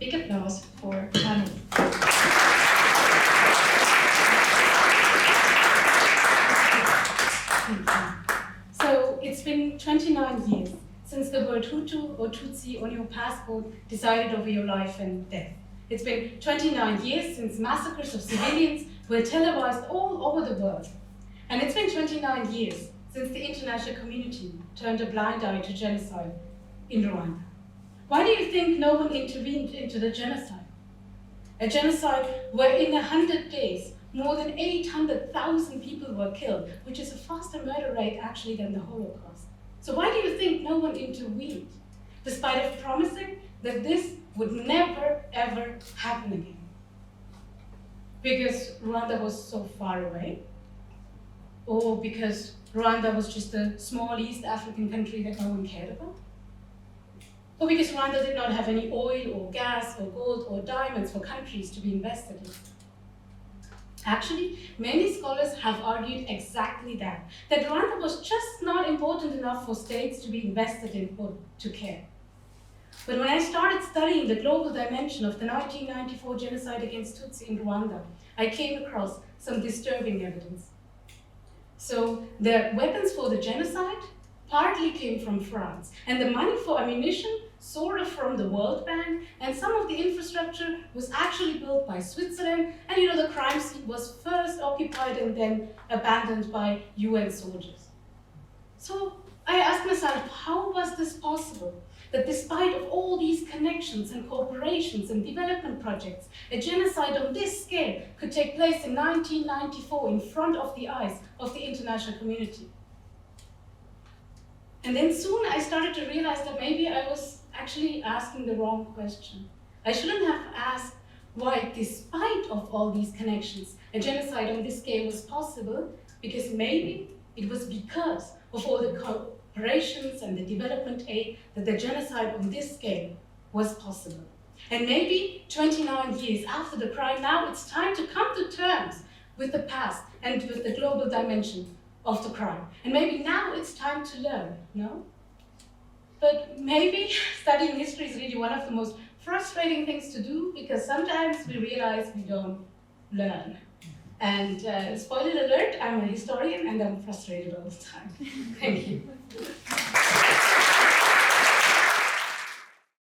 Big applause for Thanu. So it's been 29 years since the word Hutu or Tutsi on your passport decided over your life and death. It's been 29 years since massacres of civilians were televised all over the world. And it's been 29 years since the international community turned a blind eye to genocide in Rwanda. Why do you think no one intervened into the genocide? A genocide where in 100 days, more than 800,000 people were killed, which is a faster murder rate actually than the Holocaust. So why do you think no one intervened, despite of promising that this would never, ever happen again? Because Rwanda was so far away? Or because Rwanda was just a small East African country that no one cared about? Or because Rwanda did not have any oil or gas or gold or diamonds for countries to be invested in? Actually, many scholars have argued exactly that Rwanda was just not important enough for states to be invested in or to care. But when I started studying the global dimension of the 1994 genocide against Tutsi in Rwanda, I came across some disturbing evidence. So the weapons for the genocide partly came from France, and the money for ammunition sort of from the World Bank, and some of the infrastructure was actually built by Switzerland, and the crime scene was first occupied and then abandoned by UN soldiers. So I asked myself, how was this possible? That despite of all these connections and cooperations and development projects, a genocide on this scale could take place in 1994 in front of the eyes of the international community. And then soon I started to realize that maybe I was actually asking the wrong question. I shouldn't have asked why, despite of all these connections, a genocide on this scale was possible, because maybe it was because of all the cooperations and the development aid that the genocide on this scale was possible. And maybe 29 years after the crime, now it's time to come to terms with the past and with the global dimension of the crime. And maybe now it's time to learn, no? But maybe studying history is really one of the most frustrating things to do, because sometimes we realize we don't learn. And spoiler alert, I'm a historian and I'm frustrated all the time. Thank you.